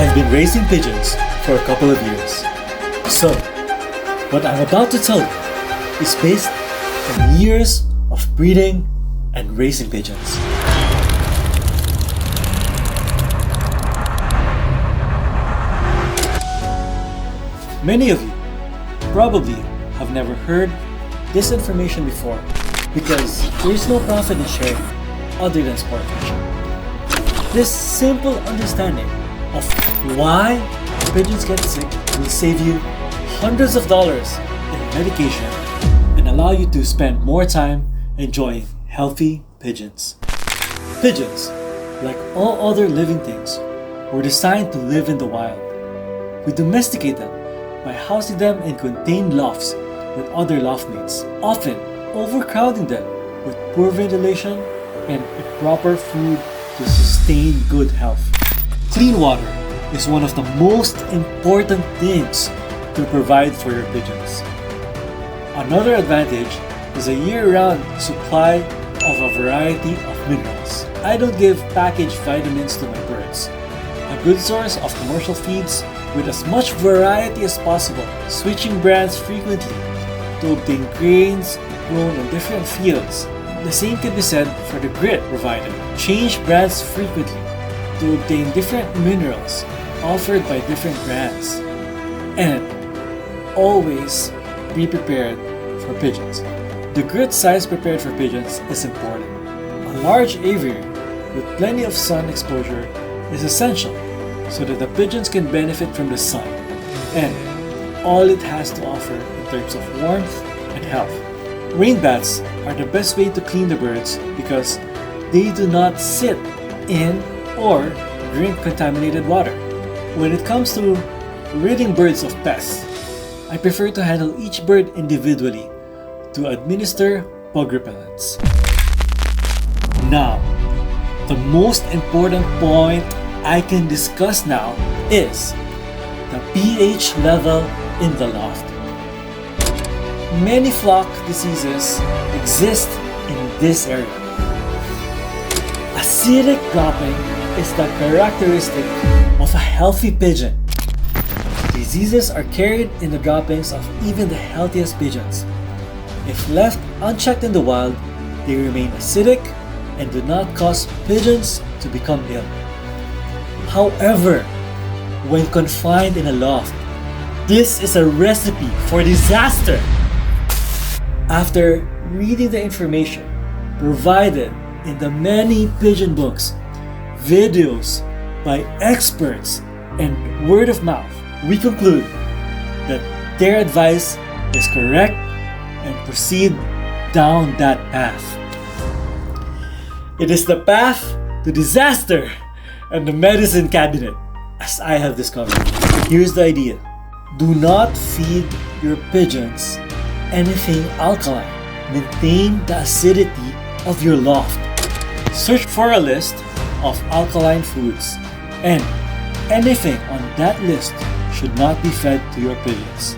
I've been raising pigeons for a couple of years. So, what I'm about to tell you is based on years of breeding and raising pigeons. Many of you probably have never heard this information before because there is no profit in sharing other than sport fishing. This simple understanding of why pigeons get sick will save you hundreds of dollars in medication and allow you to spend more time enjoying healthy pigeons. Pigeons, like all other living things, were designed to live in the wild. We domesticate them by housing them in contained lofts with other loftmates, often overcrowding them with poor ventilation and improper food to sustain good health. Clean water is one of the most important things to provide for your pigeons. Another advantage is a year-round supply of a variety of minerals. I don't give packaged vitamins to my birds. A good source of commercial feeds with as much variety as possible, switching brands frequently to obtain grains grown in different fields. The same can be said for the grit provided. Change brands frequently to obtain different minerals offered by different brands. And always be prepared for pigeons. The grit size prepared for pigeons is important. A large aviary with plenty of sun exposure is essential so that the pigeons can benefit from the sun and all it has to offer in terms of warmth and health. Rain baths are the best way to clean the birds because they do not sit in or drink contaminated water. When it comes to ridding birds of pests, I prefer to handle each bird individually to administer bug repellents. Now, the most important point I can discuss now is the pH level in the loft. Many flock diseases exist in this area. Acidic dropping is the characteristic of a healthy pigeon. Diseases are carried in the droppings of even the healthiest pigeons. If left unchecked in the wild, they remain acidic and do not cause pigeons to become ill. However, when confined in a loft, this is a recipe for disaster. After reading the information provided in the many pigeon books, videos by experts, and word of mouth, we conclude that their advice is correct and proceed down that path. It is the path to disaster and the medicine cabinet, as I have discovered. Here's the idea. Do not feed your pigeons anything alkaline. Maintain the acidity of your loft. Search for a list of alkaline foods, and anything on that list should not be fed to your pigeons.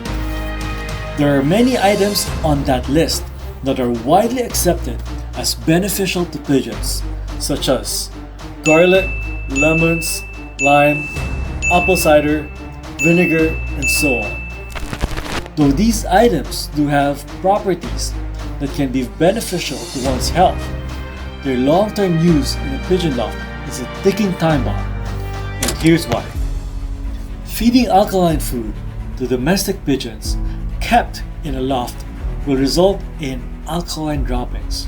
There are many items on that list that are widely accepted as beneficial to pigeons, such as garlic, lemons, lime, apple cider, vinegar, and so on. Though these items do have properties that can be beneficial to one's health, their long-term use in a pigeon loft is a ticking time bomb. And here's why. Feeding alkaline food to domestic pigeons kept in a loft will result in alkaline droppings.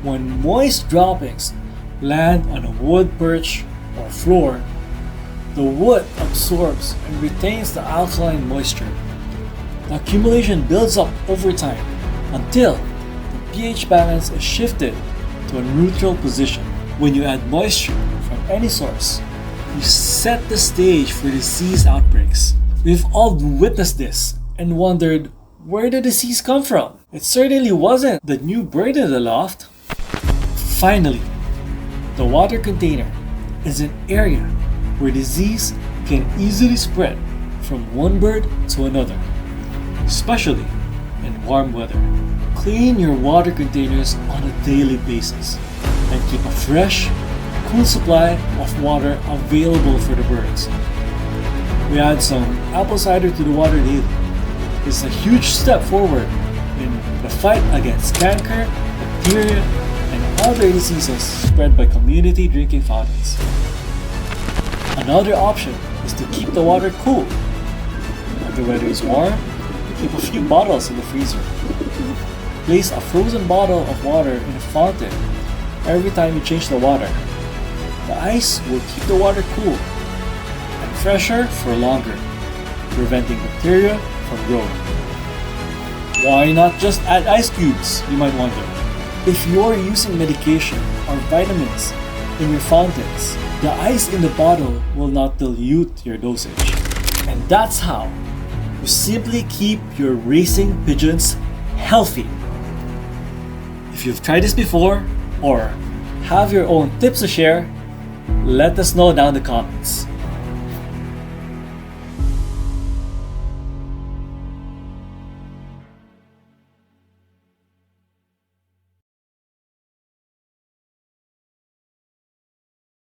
When moist droppings land on a wood perch or floor, the wood absorbs and retains the alkaline moisture. The accumulation builds up over time until the pH balance is shifted to a neutral position. When you add moisture from any source, you set the stage for disease outbreaks. We've all witnessed this and wondered, where did the disease come from? It certainly wasn't the new bird in the loft. Finally, the water container is an area where disease can easily spread from one bird to another, especially in warm weather. Clean your water containers on a daily basis and keep a fresh, cool supply of water available for the birds. We add some apple cider to the water daily. It's a huge step forward in the fight against canker, bacteria, and other diseases spread by community drinking fountains. Another option is to keep the water cool. When the weather is warm, keep a few bottles in the freezer. Place a frozen bottle of water in a fountain every time you change the water. The ice will keep the water cool and fresher for longer, preventing bacteria from growing. Why not just add ice cubes, you might wonder. If you're using medication or vitamins in your fountains, the ice in the bottle will not dilute your dosage. And that's how you simply keep your racing pigeons healthy. If you've tried this before or have your own tips to share, let us know down in the comments.